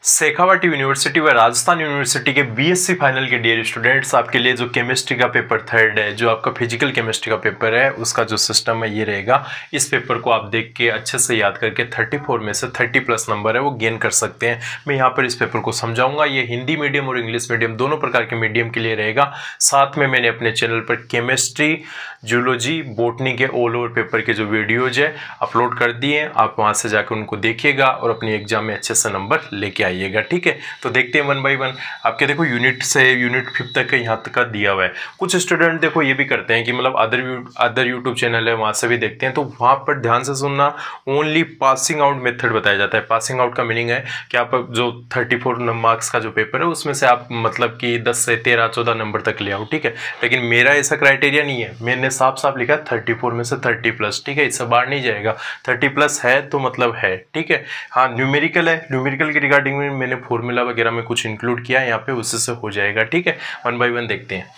Shekhawati university व Rajasthan university के BSc final के डियर स्टूडेंट्स, आपके लिए जो केमिस्ट्री का पेपर थर्ड है, जो आपका फिजिकल केमिस्ट्री का पेपर है, उसका जो सिस्टम है ये रहेगा। इस पेपर को आप देख के अच्छे से याद करके 34 में से 30+ नंबर है वो गेन कर सकते हैं। मैं यहाँ पर इस पेपर को समझाऊंगा। ये हिंदी मीडियम और इंग्लिश मीडियम दोनों प्रकार के मीडियम के लिए रहेगा। साथ में मैंने अपने चैनल पर केमिस्ट्री, जूलॉजी, बॉटनी के ऑल ओवर पेपर के जो वीडियोज है अपलोड कर दिए हैं। आप वहाँ से जाकर उनको देखिएगा और अपनी एग्जाम में अच्छे से नंबर लेके आइएगा। ठीक है, तो देखते हैं 1 बाय 1। आपके देखो यूनिट से यूनिट 5 तक का यहाँ तक का दिया हुआ है। कुछ स्टूडेंट देखो ये भी करते हैं कि मतलब अदर यूट्यूब चैनल है वहाँ से भी देखते हैं, तो वहाँ पर ध्यान से सुनना। ओनली पासिंग आउट मेथड बताया जाता है। पासिंग आउट का मीनिंग है कि आप जो 34 मार्क्स का जो पेपर है उसमें से आप मतलब कि 10 से 13-14 नंबर तक ले आओ। ठीक है, लेकिन मेरा ऐसा क्राइटेरिया नहीं है। मैंने साफ साफ लिखा 34 में से 30+। ठीक है, इससे बाहर नहीं जाएगा। 30+ है तो मतलब है। ठीक है, हाँ न्यूमेरिकल है, न्यूमेरिकल के रिगार्डिंग में मैंने फॉर्मूला वगैरह में कुछ इंक्लूड किया है यहाँ पे, उससे से हो जाएगा। ठीक है, 1 बाय 1 देखते हैं।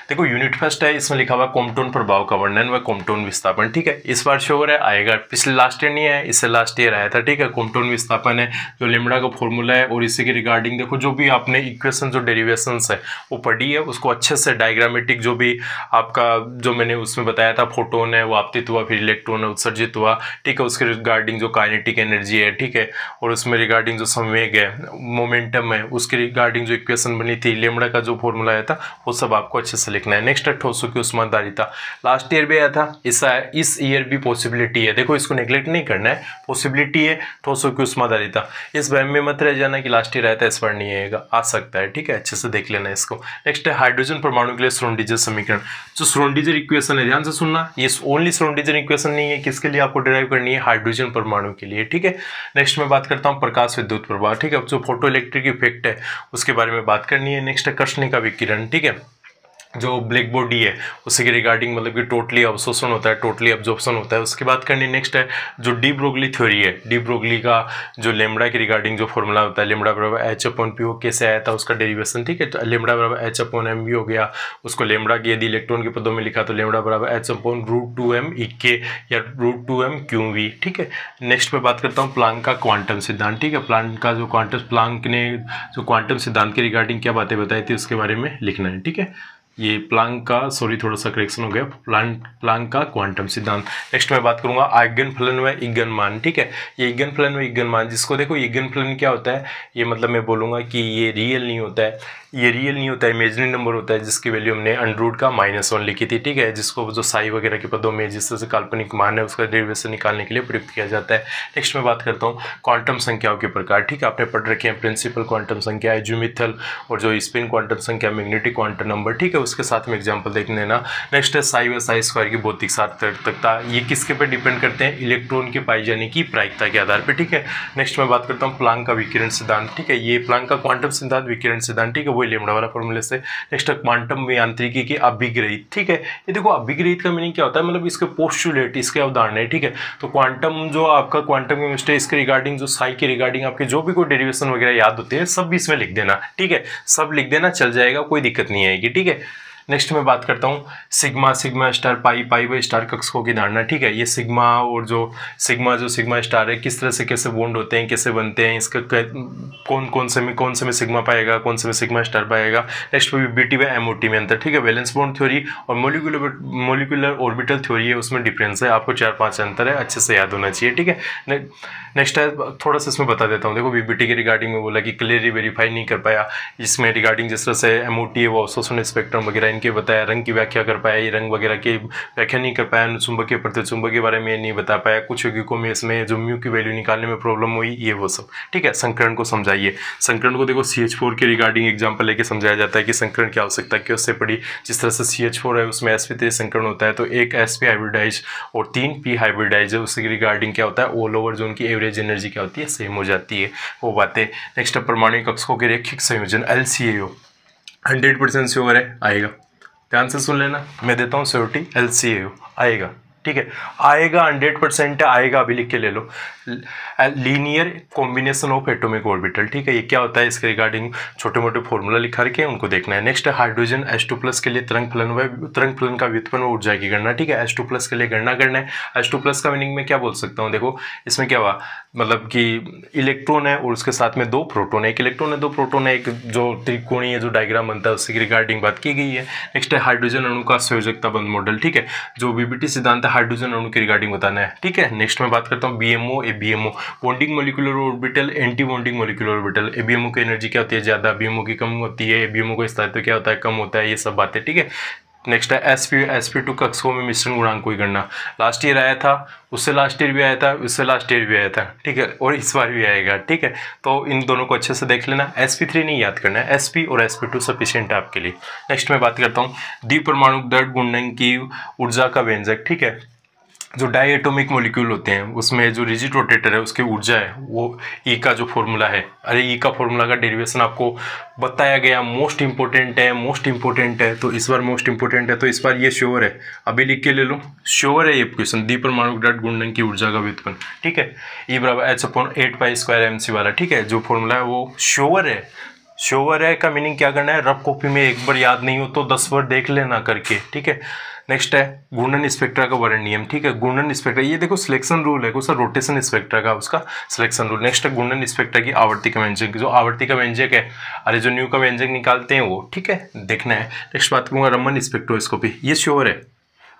देखो यूनिट फर्स्ट है, इसमें लिखा हुआ कॉम्पटोन प्रभाव का वर्णन व कॉम्पटोन विस्थापन। ठीक है, इस बार श्योर है आएगा, पिछले लास्ट ईयर नहीं है, इससे लास्ट ईयर आया था। ठीक है, कॉम्पटोन विस्थापन है जो लेमड़ा का फॉर्मूला है, और इसी के रिगार्डिंग देखो जो भी आपने इक्वेशन जो डेरिवेशंस है वो पढ़ी है, उसको अच्छे से डायग्रामेटिक जो भी आपका जो मैंने उसमें बताया था, फोटोन है वो आपतित हुआ, फिर इलेक्ट्रॉन है उत्सर्जित हुआ। ठीक है, उसके रिगार्डिंग जो काइनेटिक एनर्जी है, ठीक है, और उसमें रिगार्डिंग जो संवेग है, मोमेंटम है, उसके रिगार्डिंग जो इक्वेशन बनी थी, लेमड़ा का जो फॉर्मूला आया था, वो सब आपको अच्छे से लिखना है। नेक्स्ट है ठोसों की उष्माधारिता। लास्ट ईयर भी आया था, इस ईयर भी पॉसिबिलिटी है। देखो इसको नेग्लेक्ट नहीं करना है, पॉसिबिलिटी है ठोसों की उष्माधारिता। इस वहम में मत रह जाना कि लास्ट ईयर आया था इस बार नहीं आएगा, आ सकता है। ठीक है, अच्छे से देख लेना इसको। नेक्स्ट है हाइड्रोजन परमाणु के लिए श्रोडिंगर समीकरण। जो श्रोडिंगर इक्वेशन है, ध्यान से सुनना, ये ओनली श्रोडिंगर इक्वेशन नहीं है, किसके लिए आपको डिराइव करनी है, हाइड्रोजन परमाणु के लिए। ठीक है, नेक्स्ट में बात करता हूँ प्रकाश विद्युत प्रभाव। ठीक है, जो फोटो इलेक्ट्रिक इफेक्ट है उसके बारे में बात करनी है। नेक्स्ट है कर्षणिका विकिरण। ठीक है, जो ब्लैक बॉडी है उसी के रिगार्डिंग मतलब कि टोटली अवशोषण होता है, टोटली अब्जॉर्प्शन होता है, उसकी बात करनी। नेक्स्ट है जो डी ब्रोगली थ्योरी है, डी ब्रोगली का जो लेमड़ा के रिगार्डिंग जो फॉर्मूला होता है, लेमड़ा बराबर H/P वो कैसे आया था उसका डेरिवेशन। ठीक है, तो लेमड़ा बराबर H/mv हो गया, उसको लेमड़ा की यदि इलेक्ट्रॉन के पदों में लिखा तो लेमड़ा बराबर H/√2m EK या √2m QV। ठीक है, नेक्स्ट पे बात करता हूँ प्लांक का क्वांटम सिद्धांत। ठीक है, प्लांक ने जो क्वांटम सिद्धांत के रिगार्डिंग क्या बातें बताई थी उसके बारे में लिखना है। ठीक है, ये प्लांक का, सॉरी थोड़ा सा करेक्शन हो गया, प्लांक का क्वांटम सिद्धांत। नेक्स्ट मैं बात करूंगा आइगन फलन व इगन मान। ठीक है, ये इगन फलन व इगन मान, जिसको देखो इगन फलन क्या होता है, ये मतलब मैं बोलूंगा कि ये रियल नहीं होता है, ये रियल नहीं होता है, इमेजिनरी नंबर होता है जिसकी वैल्यू हमने √ का -1 लिखी थी। ठीक है, जिसको जो साई वगैरह के पदों में जिस तरह से काल्पनिक मान है उसका डेरिवेशन निकालने के लिए प्रयुक्त किया जाता है। नेक्स्ट मैं बात करता हूँ क्वांटम संख्याओं के प्रकार। ठीक है, आपने पढ़ रखे हैं प्रिंसिपल क्वांटम संख्या, एजीमुथल और जो स्पिन क्वांटम संख्या, मैग्नेटिक क्वांटम नंबर। ठीक है, उसके साथ में एग्जाम्पल देख लेना। नेक्स्ट है साई व साई स्क्वायर की भौतिक सार्थकता। ये किसके पे डिपेंड करते हैं, इलेक्ट्रॉन के पाई जाने की प्रायिकता के आधार पर। ठीक है, नेक्स्ट मैं बात करता हूँ प्लांक का विकिरण सिद्धांत। ठीक है, ये प्लांक का क्वांटम सिद्धांत विकिरण सिद्धांत। ठीक है, वही लेमड़ा वाला फॉर्मूले से। नेक्स्ट है क्वांटम यांत्रिकी की अभिग्रहित। ठीक है, ये देखो अभिग्रहित का मीनिंग क्या होता है, मतलब इसके पोस्टुलेट, इसके अवधारणा है। ठीक है, तो क्वांटम जो आपका क्वांटम केमिस्ट्री, इसके रिगार्डिंग जो साई के रिगार्डिंग आपके जो भी कोई डेरिवेशन वगैरह याद होते हैं सब इसमें लिख देना। ठीक है, सब लिख देना, चल जाएगा, कोई दिक्कत नहीं आएगी। ठीक है, नेक्स्ट मैं बात करता हूँ सिग्मा स्टार पाई व स्टार कक्षकों की धारणा। ठीक है, ये सिग्मा और जो सिग्मा स्टार है किस तरह से कैसे बॉन्ड होते हैं, कैसे बनते हैं, इसका कौन से में सिग्मा पाएगा, कौन से में सिग्मा स्टार पाएगा। नेक्स्ट बीटी व एमओटी में अंतर। ठीक है, वैलेंस बॉन्ड थ्योरी और मोलिकुलर ऑर्बिटल थ्योरी है, उसमें डिफरेंस है, आपको 4-5 अंतर है, अच्छे से याद होना चाहिए। ठीक है, नेक्स्ट है थोड़ा सा इसमें बता देता हूँ। देखो बीबीटी के रिगार्डिंग में बोला कि क्लियरली वेरीफाई नहीं कर पाया, इसमें रिगार्डिंग जिस तरह से एमओटी है वो अवशोषण स्पेक्ट्रम वगैरह इनके बताया, रंग की व्याख्या कर पाया, ये रंग वगैरह की व्याख्या नहीं कर पाया, चुंबकीय प्रतिचुंबक के बारे में नहीं बता पाया, कुछ यौगिकों में इसमें जो म्यू की वैल्यू निकालने में प्रॉब्लम हुई, ये वो सब। ठीक है, संकरण को समझाइए। संकरण को देखो CH4 के रिगार्डिंग एग्जाम्पल लेके समझाया जाता है कि संकरण की आवश्यकता क्यों से पड़ी। जिस तरह से CH4 है उसमें sp3 संकरण होता है, तो एक sp हाइब्रिडाइज और 3 p हाइब्रिडाइज है, उसके रिगार्डिंग क्या होता है, ऑल ओवर जो उनकी एवरेज एनर्जी क्या होती है, सेम हो जाती है, वो बातें। नेक्स्ट परमाणु कक्षकों के रैखिक संयोजन LCAO 100% श्योर है, आएगा, ध्यान से सुन लेना, मैं देता हूँ श्योरिटी, LCAO आएगा। ठीक है, आएगा 100% आएगा, अभी लिख के ले लो, linear combination of atomic orbital. ठीक है, ये क्या होता है, इसके रिगार्डिंग छोटे मोटे फॉर्मूला लिखा रखे हैं, उनको देखना है। नेक्स्ट है हाइड्रोजन H2+ के लिए तरंग फलन का व्युत्पन्न व ऊर्जा की गणना। ठीक है, H2+ के लिए गणना करना है। H2+ का मीनिंग मैं क्या बोल सकता हूँ, देखो इसमें क्या हुआ, मतलब कि इलेक्ट्रॉन है और उसके साथ में 2 प्रोटॉन है, एक इलेक्ट्रॉन है 2 प्रोटॉन है, एक जो त्रिकोणीय जो डायग्राम बनता है उससे रिगार्डिंग बात की गई है। नेक्स्ट है हाइड्रोजन अणु का संयोजकता बंध मॉडल। ठीक है, जो VBT सिद्धांत है हाइड्रोजन अणु की रिगार्डिंग बताना है। ठीक है, नेक्स्ट मैं बात करता हूँ BMO ABMO, bonding molecular orbital, anti bonding molecular orbital. ABMO की एनर्जी क्या होती है, ज़्यादा, BMO की कम होती है, ABMO का स्थायित्व क्या होता है, कम होता है, ये सब बातें। ठीक है, नेक्स्ट है sp2 कक्षकों में मिश्रण गुणांक की गणना। लास्ट ईयर आया था, उससे लास्ट ईयर भी आया था, उससे लास्ट ईयर भी आया था। ठीक है, और इस बार भी आएगा। ठीक है, तो इन दोनों को अच्छे से देख लेना। sp3 नहीं याद करना है, sp और sp2 सफिशिएंट है आपके लिए। नेक्स्ट मैं बात करता हूँ द्विपरमाणु दृढ़ गुणन की ऊर्जा का व्यंजक। ठीक है, जो डाई एटोमिक मोलिक्यूल होते हैं उसमें जो रिजिड रोटेटर है उसकी ऊर्जा है वो ई का जो फॉर्मूला है, अरे ई का फॉर्मूला का डेरिवेशन आपको बताया गया, मोस्ट इंपॉर्टेंट है, मोस्ट इंपॉर्टेंट है, तो इस बार मोस्ट इंपॉर्टेंट है, तो इस बार ये श्योर है, अभी लिख के ले लो, श्योर है ये क्वेश्चन, द्विपरमाणु दृढ़ गुणन की ऊर्जा का व्युत्पन्न। ठीक है, ई बराबर H/8π² mc वाला। ठीक है, जो फॉर्मूला है वो श्योर है। श्योर है का मीनिंग क्या करना है, रफ कॉपी में एक बार याद नहीं हो तो 10 बार देख लेना करके। ठीक है, नेक्स्ट है घूर्णन स्पेक्ट्रा का वर्णन नियम। ठीक है, घूर्णन स्पेक्ट्रा, ये देखो सिलेक्शन रूल है कौन सा, रोटेशन स्पेक्ट्रा का उसका सिलेक्शन रूल। नेक्स्ट है घूर्णन स्पेक्ट्रा की आवर्ती का व्यंजक, जो आवर्ती का व्यंजक है, अरे जो न्यू का व्यंजक निकालते हैं वो। ठीक है, देखना है। नेक्स्ट बात करूंगा रमन स्पेक्ट्रोस्कोपी, ये श्योर है,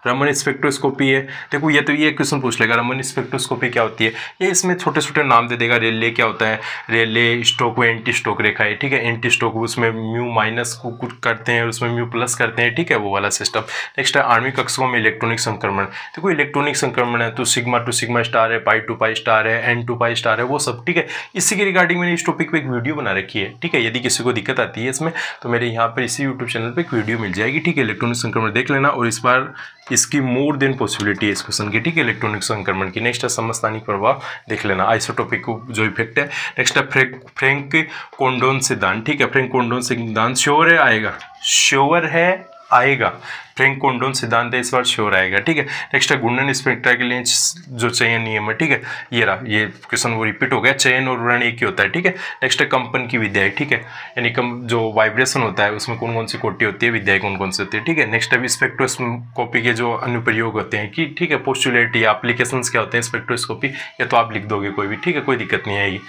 रमन स्पेक्ट्रोस्कोपी है। देखो ये तो ये क्वेश्चन पूछ लेगा, रमन स्पेक्ट्रोस्कोपी क्या होती है, ये इसमें छोटे छोटे नाम दे देगा। रेले क्या होता है, रेले स्टोक व एंटी स्टोक रेखा है। ठीक है, एंटी स्टोक उसमें म्यू माइनस को कुछ करते हैं, उसमें म्यू प्लस करते हैं। ठीक है, वो वाला सिस्टम। नेक्स्ट है आणविक कक्षकों में इलेक्ट्रॉनिक संक्रमण। देखो इलेक्ट्रॉनिक संक्रमण है तो सिग्मा टू सिग्मा स्टार है, पाई टू पाई स्टार है, n टू पाई स्टार है, वो सब। ठीक है, इसी के रिगार्डिंग मैंने इस टॉपिक पे एक वीडियो बना रखी है। ठीक है, यदि किसी को दिक्कत आती है इसमें तो मेरे यहाँ पर इसी यूट्यूब चैनल पर एक वीडियो मिल जाएगी। ठीक है, इलेक्ट्रॉनिक संक्रमण देख लेना, और इस बार इसकी मोर देन पॉसिबिलिटी है इस क्वेश्चन की। ठीक है, इलेक्ट्रॉनिक संक्रमण की। नेक्स्ट है समस्थानिक प्रभाव देख लेना, आइसोटोपिक जो इफेक्ट है। नेक्स्ट है फ्रैंक कोंडोन सिद्धांत। ठीक है, फ्रैंक कोंडोन सिद्धांत श्योर है आएगा, श्योर है आएगा, फ्रैंक कोंडोन सिद्धांत है इस बार श्योर आएगा। ठीक है, नेक्स्ट है घूर्णन स्पेक्ट्रा के लिए जो चयन नियम है। ठीक है, ये रहा, ये क्वेश्चन वो रिपीट हो गया, चयन और उड़ान एक ही होता है। ठीक है, नेक्स्ट है कंपन की विद्या है। ठीक है, यानी जो वाइब्रेशन होता है उसमें कौन कौन सी कोटि होती है, विद्याएं कौन कौन सी होती है। ठीक है, नेक्स्ट है स्पेक्ट्रोस्कोपी के जो अनुप्रयोग होते हैं कि ठीक है, पोस्टुलेट या एप्लीकेशंस क्या होते हैं स्पेक्ट्रोस्कोपी, या तो आप लिख दोगे कोई भी। ठीक है, कोई दिक्कत नहीं आएगी।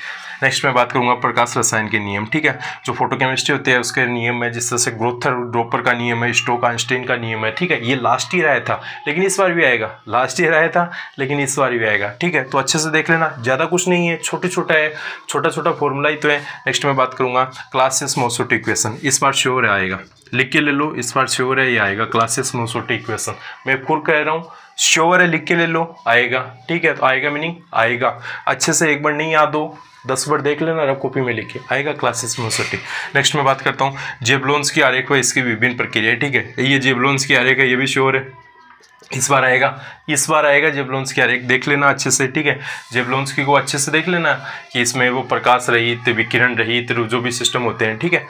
नेक्स्ट मैं बात करूंगा प्रकाश रसायन के नियम। ठीक है, जो फोटोकेमिस्ट्री होते हैं उसके नियम है, जिस तरह से ग्रोथर ड्रॉपर का नियम है, स्टोक आइंस्टाइन का नियम है। ठीक है, ये लास्ट ईयर आया था लेकिन इस बार भी आएगा, लास्ट ईयर आया था लेकिन इस बार भी आएगा। ठीक है, तो अच्छे से देख लेना, ज़्यादा कुछ नहीं है, छोटा छोटा है, छोटा छोटा फॉर्मूला ही तो है। नेक्स्ट मैं बात करूंगा क्लासियस-मोसोट इक्वेशन, इस बार श्योर आएगा, लिख के ले लो, इस बार श्योर है ये आएगा क्लासियस-मोसोट इक्वेशन। मैं फिर कह रहा हूँ श्योर है, लिख के ले लो, आएगा। ठीक है, तो आएगा मीनिंग आएगा, अच्छे से एक बार नहीं याद हो 10 बार देख लेना, रफ कॉपी में लिखे, आएगा क्लासियस-मोसोट। नेक्स्ट मैं बात करता हूँ जेबलोन्स की आरेख व इसकी विभिन्न प्रक्रिया। ठीक है, ये जेबलोन्स की आरेख है, ये भी श्योर है, इस बार आएगा, इस बार आएगा जेबलोन्स की आरेख, देख लेना अच्छे से। ठीक है, जेबलोन्स की को अच्छे से देख लेना कि इसमें वो प्रकाश रहित, विकिरण रहित जो भी सिस्टम होते हैं। ठीक है,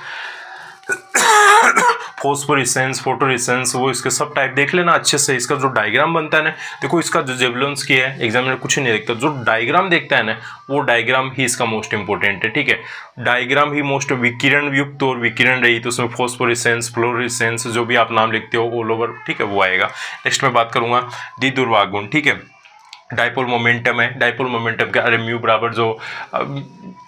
फॉस्फोरेसेंस, फोटोरेसेंस, वो इसके सब टाइप देख लेना अच्छे से। इसका जो डायग्राम बनता है ना, देखो इसका जो जेबलोन्स की है, एग्जामिनर कुछ नहीं देखता, जो डायग्राम देखता है ना वो डायग्राम ही इसका मोस्ट इंपॉर्टेंट है। ठीक है, डायग्राम ही मोस्ट, विकिरण युक्त और विकिरण रहित, उसमें फॉस्फोरेसेंस, फ्लोरेसेंस, जो भी आप नाम लिखते हो ऑल ओवर। ठीक है, वो आएगा। नेक्स्ट मैं बात करूंगा द्विध्रुवाग गुण। ठीक है, डाइपोल मोमेंटम है, डाइपोल मोमेंटम का अरे म्यू बराबर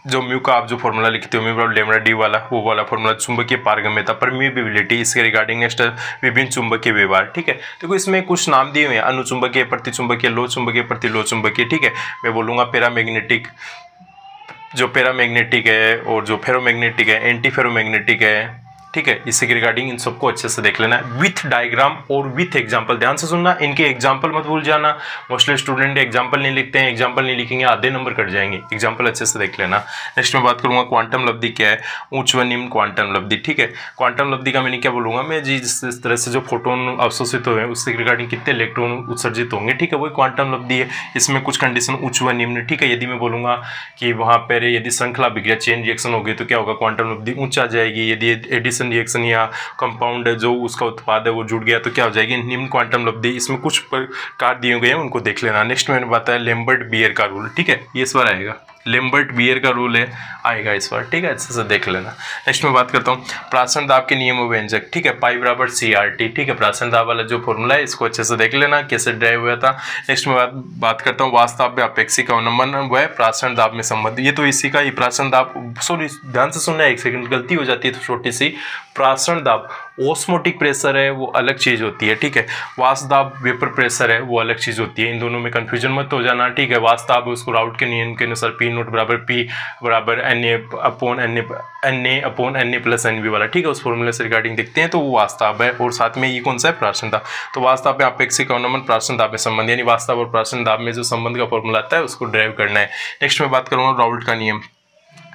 जो म्यू का आप जो फॉर्मूला लिखते हो, म्यू बराबर लैम्डा डी वाला, वो वाला फॉर्मूला, चुंबकीय पारगम्यता, परमिएबिलिटी, इसके रिगार्डिंग। नेक्स्ट विभिन्न चुंबकीय व्यवहार। ठीक है, देखो इसमें कुछ नाम दिए हुए हैं, अनुचुंबकीय, प्रतिचुंबकीय, लो चुंबकीय, प्रतिलो चुंबकीय। ठीक है, मैं बोलूँगा पैरामैग्नेटिक, जो पैरामैग्नेटिक है, और जो फेरोमैग्नेटिक है, एंटी फेरोमैग्नेटिक है। ठीक है, इसके रिगार्डिंग इन सबको अच्छे से देख लेना विथ डायग्राम और विथ एग्जांपल, ध्यान से सुनना, इनके एग्जांपल मत भूल जाना। मोस्टली स्टूडेंट एग्जांपल नहीं लिखते हैं, एग्जांपल नहीं लिखेंगे आधे नंबर कट जाएंगे, एग्जांपल अच्छे से देख लेना। नेक्स्ट मैं बात करूंगा क्वांटम लब्धि क्या है, उच्च व निम्न क्वांटम लब्धि। ठीक है, क्वांटम लब्धि का मैंने क्या बोलूंगा मैं जी, जिस तरह से जो फोटोन अवशोषित हुए उसके रिगार्डिंग कितने इलेक्ट्रॉन उत्सर्जित होंगे। ठीक है, वही क्वांटम लब्धि है, इसमें कुछ कंडीशन उच्च व निम्न। ठीक है, यदि मैं बोलूंगा कि वहाँ पर यदि श्रृंखला अभिक्रिया चेन रिएक्शन होगी तो क्या होगा, क्वांटम लब्धि ऊंच आ जाएगी। यदि एडिशन चेन रिएक्शन या कंपाउंड जो उसका उत्पाद है वो जुड़ गया तो क्या हो जाएगी निम्न क्वांटम लब्धि। इसमें कुछ प्रकार दिए गए हैं उनको देख लेना। नेक्स्ट मैंने बताया लेम्बर्ट बियर का रूल, ठीक है, ये इस बार आएगा, लेम्बर्ट बियर का रूल है, आएगा इस बार, ठीक है, अच्छे से देख लेना। नेक्स्ट मैं बात करता हूँ प्राचरण दाब के नियम व्यंजक, ठीक है, पाई बराबर CRT, ठीक है, प्राचरण दाब वाला जो फॉर्मूला है इसको अच्छे से देख लेना कैसे ड्राइव हुआ था। नेक्स्ट मैं बात करता हूँ वास्तव अपेक्षिक अवनमन व प्राचरण दाब में संबंध, ये तो इसी का ही प्राचरण दाब, सॉरी ध्यान से सुनना, एक सेकंड गलती हो जाती है तो छोटी सी, प्राचरण दाब ओस्मोटिक प्रेशर है वो अलग चीज़ होती है, ठीक है, वाष्प दाब वेपर प्रेशर है वो अलग चीज़ होती है, इन दोनों में कंफ्यूजन मत हो जाना, ठीक है। वाष्प दाब उसको राउट के नियम के अनुसार P नोट बराबर P बराबर NA प्लस NB वाला, ठीक है, उस फॉर्मूले से रिगार्डिंग देखते हैं तो वो वाष्प दाब है। और साथ में ये कौन सा है प्राचरण दाब, तो वाष्प दाब में अपेक्षिक अवनमन प्राचरण दाब में संबंध, यानी वाष्प दाब और प्राचरण दाब में जो संबंध का फॉर्मूला आता है उसको ड्राइव करना है। नेक्स्ट मैं बात करूँगा राउट का नियम,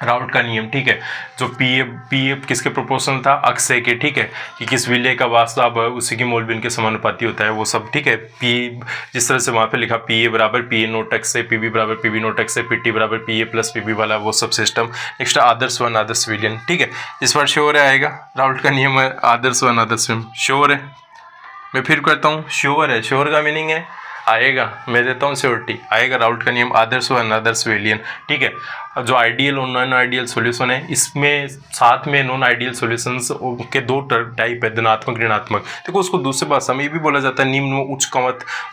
राउट का नियम, ठीक है, जो पी किसके प्रोपोर्शनल था, अक्षय के, ठीक है, कि किस विलय का वाष्प दाब उसी की मोलबिन के समानुपाती होता है वो सब, ठीक है। पी जिस तरह से वहाँ पे लिखा PA बराबर PA नोट अक्षय, PB बराबर PB नोट अक्षय, PT बराबर PA प्लस PB वाला वो सब सिस्टम। नेक्स्ट आदर्श वन आदर्श विलयन, ठीक है, इस बार श्योर है आएगा, राउट का नियम है आदर्श वन आदर्श विलयन, श्योर है, मैं फिर करता हूँ, श्योर है, श्योर का मीनिंग है आएगा, मैं देता हूँ श्योरिटी, आएगा राउट का नियम आदर्श वन आदर्श विलयन, ठीक है। जो आइडियल और नॉन आइडियल सॉल्यूशन है इसमें साथ में नॉन आइडियल सॉल्यूशंस के दो टाइप है, धनात्मक ऋणात्मक। देखो उसको दूसरे भाषा में ये भी बोला जाता है निम्न व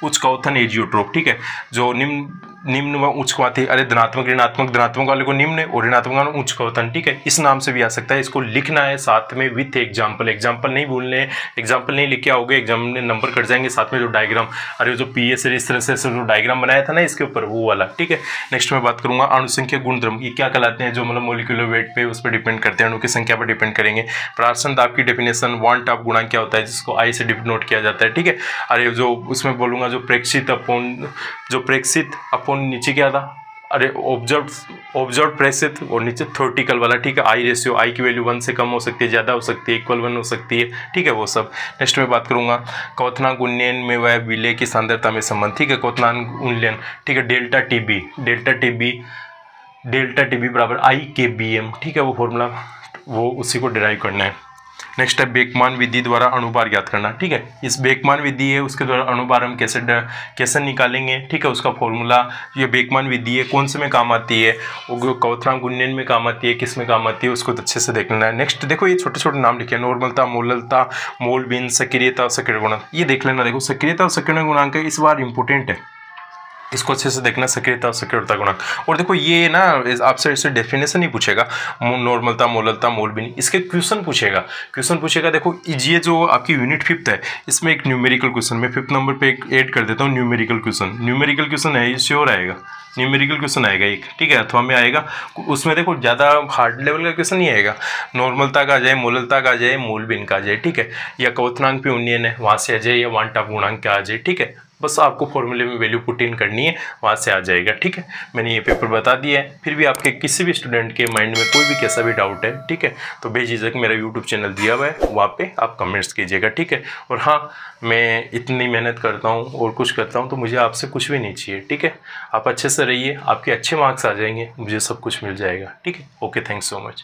उच्च क्वथन एजियोट्रोप, ठीक है, जो निम्न व उच्च क्वथन, अरे धनात्मक ऋणात्मक, धनात्मक वाले को निम्न और ऋणात्मक वाले को उच्च क्वथन, ठीक है, इस नाम से भी आ सकता है। इसको लिखना है साथ में विथ एग्जाम्पल, एग्जाम्पल नहीं भूलने, एग्जाम्पल नहीं लिख के आओगे एग्जाम में नंबर कट जाएंगे, साथ में जो डायग्राम, अरे जो PS इस तरह से जो डायग्राम बनाया था ना इसके ऊपर वो वाला, ठीक है। नेक्स्ट मैं बात करूंगा अणुसंख्या गुणधर्म, ये क्या कहलाते हैं, जो मतलब मोलिकुलर वेट पे उस पर डिपेंड करते हैं, अणु की संख्या पर डिपेंड करेंगे। प्राचरण दाब की डेफिनेशन वांट ऑफ गुणांक क्या होता है, जिसको I से डिनोट किया जाता है, ठीक है। अरे जो उसमें बोलूंगा जो प्रेक्षित अपॉन नीचे क्या था, अरे ऑब्जर्व प्रेक्षित और नीचे थ्योरेटिकल वाला, ठीक है। I रेशियो, I की वैल्यू 1 से कम हो सकती है, ज़्यादा हो सकती है, इक्वल 1 हो सकती है, ठीक है, वो सब। नेक्स्ट में बात करूंगा क्वथनांक उन्नयन में वह विलय की सांद्रता में संबंध, ठीक है, क्वथनांक उन्नयन, ठीक है, डेल्टा TB बराबर IKBM, ठीक है, वो फॉर्मूला वो उसी को डिराइव करना है। नेक्स्ट है बेकमान विधि द्वारा अणुभार ज्ञात करना, ठीक है, इस बेकमान विधि है उसके द्वारा अणुभार हम कैसे निकालेंगे, ठीक है, उसका फॉर्मूला, ये बेकमान विधि है कौन से में काम आती है, वो क्वथनांक उन्नयन में काम आती है, किस में काम आती है उसको अच्छे से देख लेना है। नेक्स्ट देखो ये छोटे छोटे नाम लिखे, नॉर्मलता, मोललता, मोलबिन, सक्रियता, सक्रिय गुणांक, ये देख लेना। देखो सक्रियता और सक्रिय गुणांक इस बार इंपॉर्टेंट है, इसको अच्छे से देखना, सक्रियता और सक्रियता गुणांक। और देखो ये ना आपसे इससे डेफिनेशन ही पूछेगा, नॉर्मलता, मोललता, मोलबिन, इसके क्वेश्चन पूछेगा। देखो ये जो आपकी यूनिट 5th है इसमें एक न्यूमेरिकल क्वेश्चन, मैं 5th नंबर पे एक ऐड कर देता हूँ, न्यूमेरिकल क्वेश्चन है, ये श्योर आएगा, न्यूमेरिकल क्वेश्चन आएगा एक, ठीक है, अथवा में आएगा। उसमें देखो ज़्यादा हार्ड लेवल का क्वेश्चन नहीं आएगा, नॉर्मलता का आ जाए, मोललता का आ जाए, मोलबिन का आ जाए, ठीक है, या क्वथनांक पे उन्नयन है वहाँ से आ जाए, या वांट ऑफ गुणांक का आ जाए, ठीक है, बस आपको फॉर्मूले में वैल्यू पुट इन करनी है, वहाँ से आ जाएगा, ठीक है। मैंने ये पेपर बता दिया है, फिर भी आपके किसी भी स्टूडेंट के माइंड में कोई भी कैसा भी डाउट है, ठीक है, तो बेझिझक मेरा यूट्यूब चैनल दिया हुआ है, वहाँ पे आप कमेंट्स कीजिएगा, ठीक है। और हाँ, मैं इतनी मेहनत करता हूँ और कुछ करता हूँ तो मुझे आपसे कुछ भी नहीं चाहिए, ठीक है, आप अच्छे से रहिए, आपके अच्छे मार्क्स आ जाएंगे, मुझे सब कुछ मिल जाएगा, ठीक है। Okay, thanks so much.